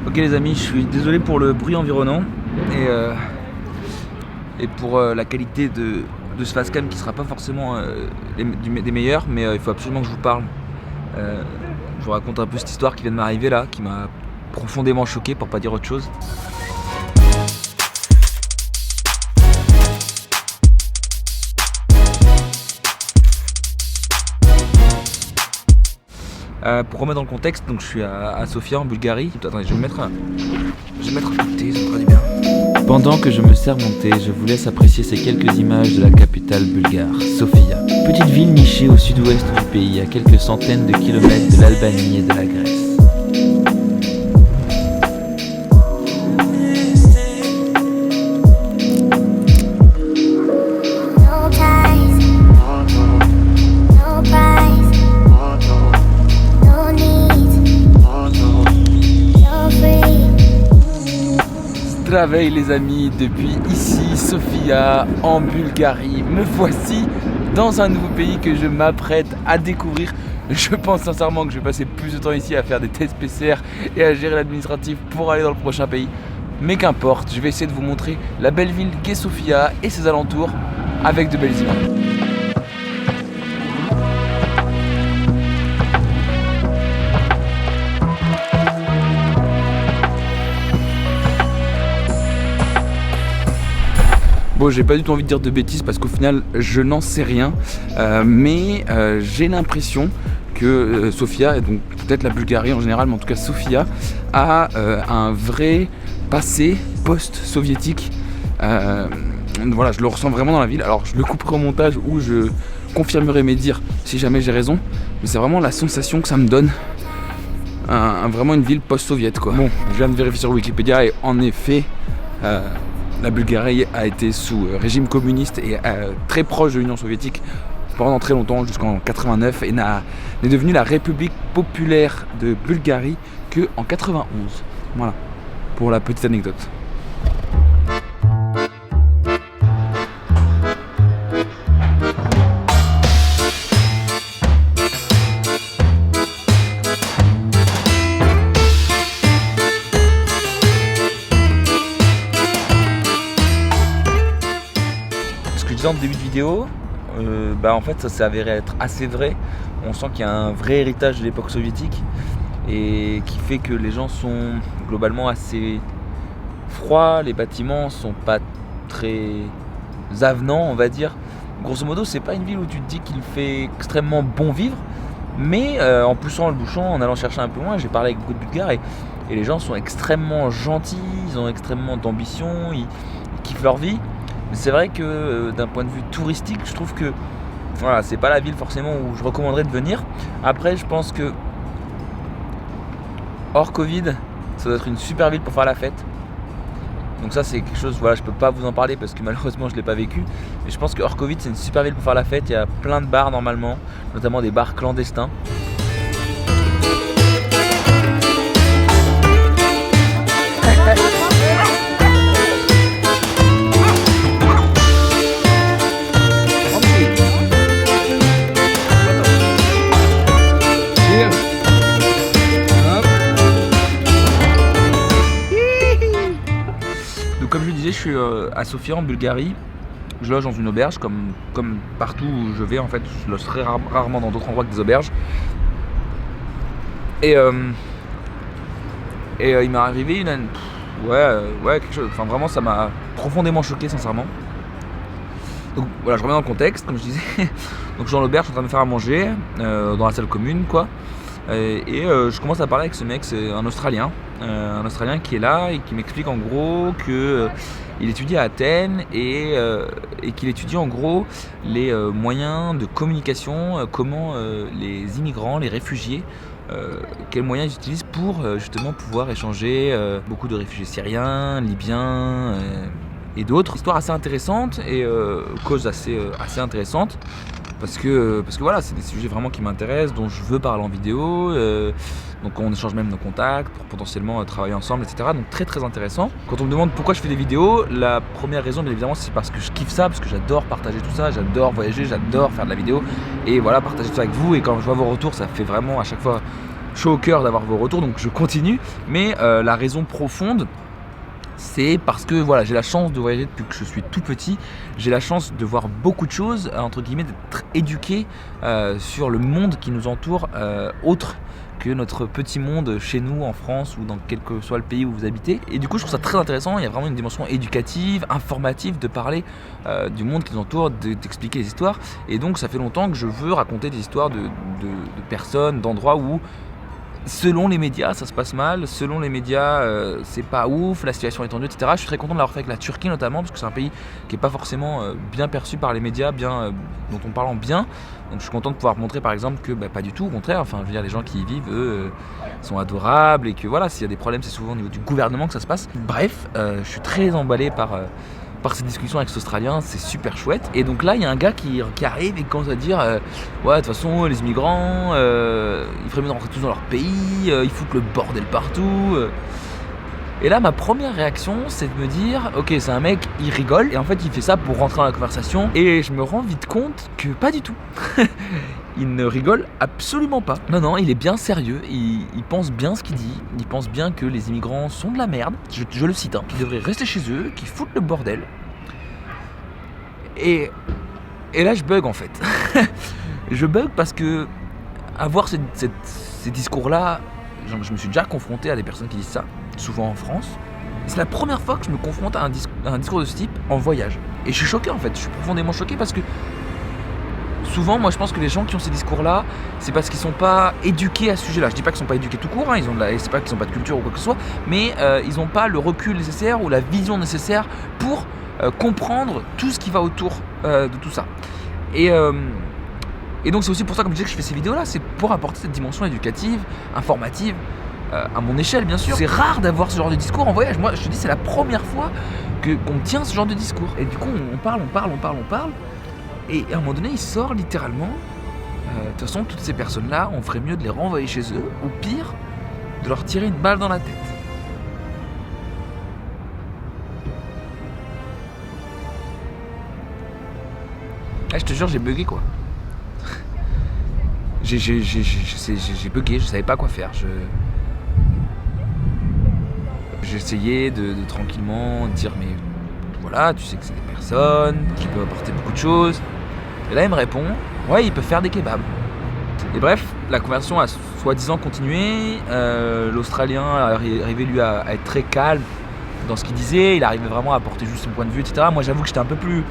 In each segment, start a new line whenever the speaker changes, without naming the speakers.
Ok les amis, je suis désolé pour le bruit environnant et pour la qualité de ce facecam qui sera pas forcément des meilleurs, mais il faut absolument que je vous parle. Je vous raconte un peu cette histoire qui vient de m'arriver là, qui m'a profondément choqué pour pas dire autre chose. Pour remettre dans le contexte, donc je suis à Sofia en Bulgarie. Attendez, je vais me mettre un thé, ça me fera du bien. Pendant que je me sers mon thé, je vous laisse apprécier ces quelques images de la capitale bulgare, Sofia. Petite ville nichée au sud-ouest du pays, à quelques centaines de kilomètres de l'Albanie et de la Grèce. Veille les amis, depuis ici, Sofia, en Bulgarie, me voici dans un nouveau pays que je m'apprête à découvrir. Je pense sincèrement que je vais passer plus de temps ici à faire des tests PCR et à gérer l'administratif pour aller dans le prochain pays. Mais qu'importe, je vais essayer de vous montrer la belle ville qu'est Sofia et ses alentours avec de belles images. Bon, j'ai pas du tout envie de dire de bêtises parce qu'au final je n'en sais rien, mais j'ai l'impression que Sofia, et donc peut-être la Bulgarie en général, mais en tout cas Sofia, a un vrai passé post-soviétique. Voilà, je le ressens vraiment dans la ville. Alors je le couperai au montage où je confirmerai mes dires si jamais j'ai raison, mais c'est vraiment la sensation que ça me donne. Vraiment une ville post-soviète quoi. Bon, je viens de vérifier sur Wikipédia et en effet la Bulgarie a été sous régime communiste et très proche de l'Union soviétique pendant très longtemps, jusqu'en 89, et n'est devenue la République populaire de Bulgarie qu'en 91. Voilà, pour la petite anecdote. En début de vidéo, en fait ça s'est avéré être assez vrai. On sent qu'il y a un vrai héritage de l'époque soviétique et qui fait que les gens sont globalement assez froids, les bâtiments sont pas très avenants on va dire. Grosso modo c'est pas une ville où tu te dis qu'il fait extrêmement bon vivre, mais en poussant le bouchon, en allant chercher un peu loin, j'ai parlé avec beaucoup de Bulgares et les gens sont extrêmement gentils, ils ont extrêmement d'ambition, ils kiffent leur vie. Mais c'est vrai que d'un point de vue touristique, je trouve que voilà, c'est pas la ville forcément où je recommanderais de venir. Après, je pense que hors Covid, ça doit être une super ville pour faire la fête. Donc ça c'est quelque chose, voilà, je peux pas vous en parler parce que malheureusement je l'ai pas vécu. Mais je pense que hors Covid, c'est une super ville pour faire la fête. Il y a plein de bars normalement, notamment des bars clandestins. Comme je le disais, je suis à Sofia en Bulgarie. Je loge dans une auberge, comme partout où je vais en fait. Je loge très rarement dans d'autres endroits que des auberges. Et il m'est arrivé quelque chose. Enfin vraiment, ça m'a profondément choqué sincèrement. Donc voilà, je remets dans le contexte, comme je disais. Donc je suis dans l'auberge, je suis en train de me faire à manger dans la salle commune quoi. Je commence à parler avec ce mec, c'est un Australien qui est là et qui m'explique en gros que il étudie à Athènes et qu'il étudie en gros les moyens de communication, comment les immigrants, les réfugiés, quels moyens ils utilisent pour justement pouvoir échanger, beaucoup de réfugiés syriens, libyens et d'autres. Histoire assez intéressante et cause assez intéressante. Parce que voilà, c'est des sujets vraiment qui m'intéressent, dont je veux parler en vidéo, donc on échange même nos contacts pour potentiellement travailler ensemble, etc. Donc très très intéressant. Quand on me demande pourquoi je fais des vidéos, la première raison bien évidemment c'est parce que je kiffe ça, parce que j'adore partager tout ça, j'adore voyager, j'adore faire de la vidéo, et voilà, partager tout ça avec vous, et quand je vois vos retours, ça fait vraiment à chaque fois chaud au cœur d'avoir vos retours, donc je continue. Mais la raison profonde, c'est parce que voilà, j'ai la chance de voyager depuis que je suis tout petit. J'ai la chance de voir beaucoup de choses, entre guillemets, d'être éduqué sur le monde qui nous entoure, autre que notre petit monde chez nous en France ou dans quel que soit le pays où vous habitez. Et du coup, je trouve ça très intéressant. Il y a vraiment une dimension éducative, informative, de parler du monde qui nous entoure, d'expliquer les histoires. Et donc, ça fait longtemps que je veux raconter des histoires de personnes, d'endroits où, selon les médias, ça se passe mal. Selon les médias, c'est pas ouf, la situation est tendue, etc. Je suis très content de l'avoir fait avec la Turquie notamment, parce que c'est un pays qui est pas forcément bien perçu par les médias, dont on parle en bien. Donc je suis content de pouvoir montrer par exemple que pas du tout, au contraire. Enfin, je veux dire, les gens qui y vivent, eux, sont adorables, et que voilà, s'il y a des problèmes, c'est souvent au niveau du gouvernement que ça se passe. Bref, je suis très emballé par ces discussions avec cet Australien, c'est super chouette. Et donc là, il y a un gars qui arrive et qui commence à dire ouais, de toute façon, les immigrants, ils feraient mieux de rentrer tous dans leur pays, ils foutent le bordel partout. Et là, ma première réaction, c'est de me dire ok, c'est un mec, il rigole, et en fait, il fait ça pour rentrer dans la conversation. Et je me rends vite compte que pas du tout. Il ne rigole absolument pas. Non, il est bien sérieux, il pense bien ce qu'il dit, il pense bien que les immigrants sont de la merde, je le cite, qu'ils devraient rester chez eux, qu'ils foutent le bordel. Et là, je bug en fait. Je bug parce que avoir ces discours-là, je me suis déjà confronté à des personnes qui disent ça, souvent en France. C'est la première fois que je me confronte à un discours de ce type en voyage. Et je suis choqué en fait, je suis profondément choqué parce que souvent, moi je pense que les gens qui ont ces discours-là, c'est parce qu'ils sont pas éduqués à ce sujet-là. Je dis pas qu'ils sont pas éduqués tout court, c'est pas qu'ils ont pas de culture ou quoi que ce soit, mais ils ont pas le recul nécessaire ou la vision nécessaire pour comprendre tout ce qui va autour de tout ça. Et donc c'est aussi pour ça, comme je disais, que je fais ces vidéos-là, c'est pour apporter cette dimension éducative, informative, à mon échelle bien sûr. C'est rare d'avoir ce genre de discours en voyage. Moi je te dis, c'est la première fois qu'on tient ce genre de discours. Et du coup on parle. Et à un moment donné, il sort littéralement de toute façon, toutes ces personnes-là, on ferait mieux de les renvoyer chez eux, ou pire, de leur tirer une balle dans la tête. Ah, je te jure, j'ai bugué quoi. J'ai bugué, je savais pas quoi faire. J'essayais de tranquillement dire mais voilà, tu sais que c'est des personnes qui peuvent apporter beaucoup de choses. Et là il me répond ouais, ils peuvent faire des kebabs. Et bref, la conversation a soi-disant continué. L'Australien arrivait lui à être très calme dans ce qu'il disait. Il arrivait vraiment à apporter juste son point de vue, etc. Moi j'avoue que j'étais un peu plus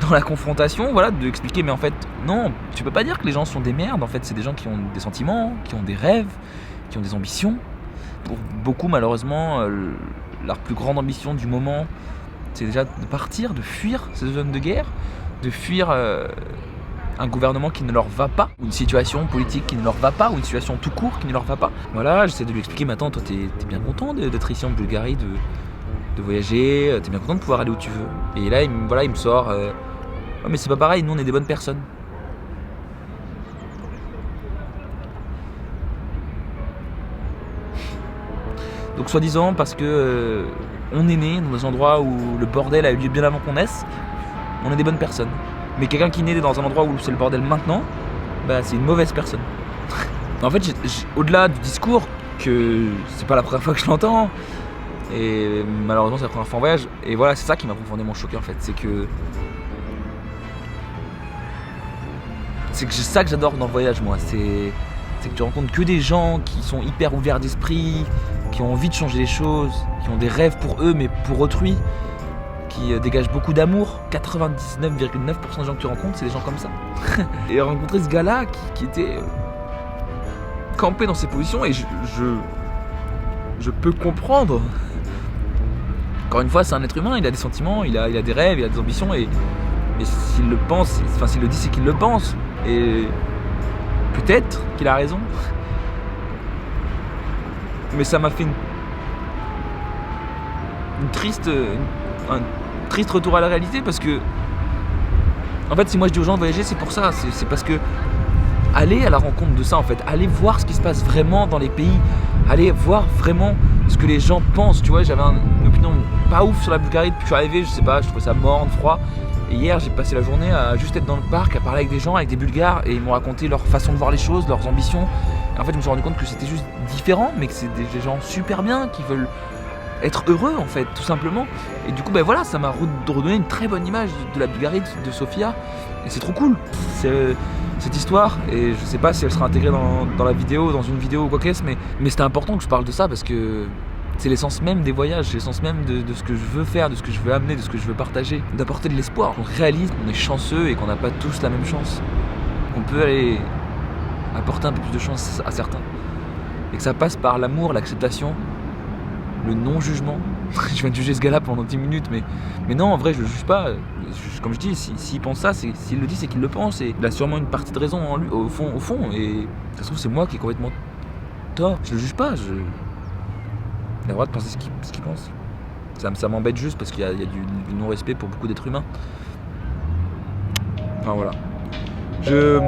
dans la confrontation, voilà, de expliquer mais en fait non, tu peux pas dire que les gens sont des merdes. En fait c'est des gens qui ont des sentiments, qui ont des rêves, qui ont des ambitions. Pour beaucoup malheureusement, leur plus grande ambition du moment, c'est déjà de partir, de fuir ces zones de guerre, de fuir un gouvernement qui ne leur va pas, ou une situation politique qui ne leur va pas, ou une situation tout court qui ne leur va pas. Voilà, j'essaie de lui expliquer, mais attends, toi t'es bien content d'être ici en Bulgarie, de voyager, t'es bien content de pouvoir aller où tu veux. Et là, il me sort, oh, mais c'est pas pareil, nous on est des bonnes personnes. Donc soi-disant parce que on est né dans des endroits où le bordel a eu lieu bien avant qu'on naisse, on est des bonnes personnes. Mais quelqu'un qui naît dans un endroit où c'est le bordel maintenant, c'est une mauvaise personne. En fait, au-delà du discours, que c'est pas la première fois que je l'entends, et malheureusement c'est la première fois en voyage, et voilà, c'est ça qui m'a profondément choqué en fait, c'est ça que j'adore dans le voyage moi, c'est que tu rencontres que des gens qui sont hyper ouverts d'esprit, qui ont envie de changer les choses, qui ont des rêves pour eux mais pour autrui, qui dégagent beaucoup d'amour. 99,9% des gens que tu rencontres, c'est des gens comme ça. Et rencontrer ce gars-là qui était campé dans ses positions, et je peux comprendre. Encore une fois, c'est un être humain, il a des sentiments, il a des rêves, il a des ambitions, et s'il le pense, enfin s'il le dit, c'est qu'il le pense. Et peut-être qu'il a raison. Mais ça m'a fait un triste retour à la réalité, parce que en fait si moi je dis aux gens de voyager, c'est pour ça, c'est parce que aller à la rencontre de ça en fait, aller voir ce qui se passe vraiment dans les pays, aller voir vraiment ce que les gens pensent, tu vois. J'avais une opinion pas ouf sur la Bulgarie depuis que je suis arrivé, je sais pas, je trouvais ça morne, froid. Et hier j'ai passé la journée à juste être dans le parc, à parler avec des gens, avec des Bulgares, et ils m'ont raconté leur façon de voir les choses, leurs ambitions, En fait, je me suis rendu compte que c'était juste différent, mais que c'est des gens super bien qui veulent être heureux en fait, tout simplement. Et du coup, ben voilà, ça m'a redonné une très bonne image de la Bulgarie, de Sofia. Et c'est trop cool, cette histoire. Et je sais pas si elle sera intégrée dans la vidéo, dans une vidéo ou quoi qu'est-ce, mais c'était important que je parle de ça parce que c'est l'essence même des voyages, c'est l'essence même de ce que je veux faire, de ce que je veux amener, de ce que je veux partager, d'apporter de l'espoir. On réalise qu'on est chanceux et qu'on n'a pas tous la même chance. Qu'on peut aller apporter un peu plus de chance à certains. Et que ça passe par l'amour, l'acceptation, le non-jugement. Je viens de juger ce gars-là pendant 10 minutes, mais non, en vrai, je le juge pas. Comme je dis, s'il pense ça, s'il le dit, c'est qu'il le pense. Et il a sûrement une partie de raison en lui, au fond. Et ça se trouve, c'est moi qui ai complètement tort. Je le juge pas. Il a le droit de penser ce qu'il pense. Ça m'embête juste parce qu'il y a du non-respect pour beaucoup d'êtres humains. Enfin voilà. Je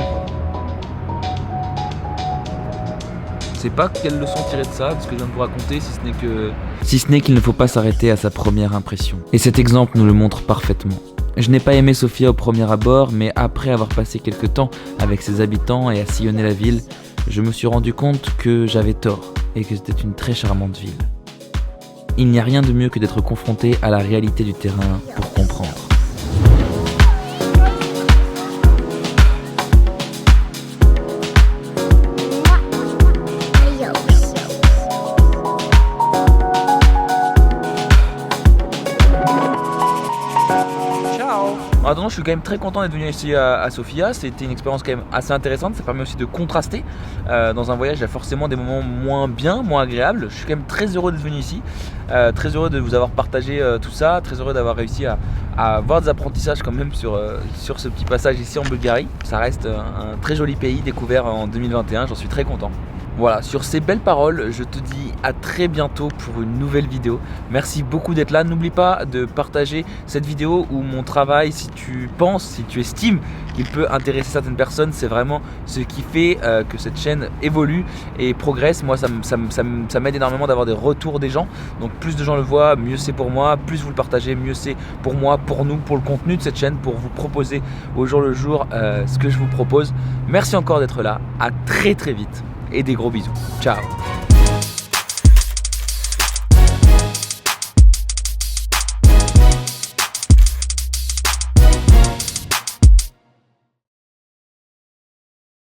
sais pas quelle leçon tirer de ça, de ce que je viens de vous raconter, si ce n'est qu'il ne faut pas s'arrêter à sa première impression. Et cet exemple nous le montre parfaitement. Je n'ai pas aimé Sofia au premier abord, mais après avoir passé quelques temps avec ses habitants et à sillonner la ville, je me suis rendu compte que j'avais tort et que c'était une très charmante ville. Il n'y a rien de mieux que d'être confronté à la réalité du terrain pour comprendre. En attendant, je suis quand même très content d'être venu ici à Sofia. C'était une expérience quand même assez intéressante. Ça permet aussi de contraster. Dans un voyage, il y a forcément des moments moins bien, moins agréables. Je suis quand même très heureux d'être venu ici. Très heureux de vous avoir partagé tout ça. Très heureux d'avoir réussi à avoir des apprentissages quand même sur ce petit passage ici en Bulgarie. Ça reste un très joli pays découvert en 2021. J'en suis très content. Voilà, sur ces belles paroles, je te dis à très bientôt pour une nouvelle vidéo. Merci beaucoup d'être là. N'oublie pas de partager cette vidéo ou mon travail si tu penses, si tu estimes qu'il peut intéresser certaines personnes. C'est vraiment ce qui fait que cette chaîne évolue et progresse. Moi, ça m'aide énormément d'avoir des retours des gens. Donc plus de gens le voient, mieux c'est pour moi. Plus vous le partagez, mieux c'est pour moi, pour nous, pour le contenu de cette chaîne, pour vous proposer au jour le jour ce que je vous propose. Merci encore d'être là. À très très vite. Et des gros bisous. Ciao.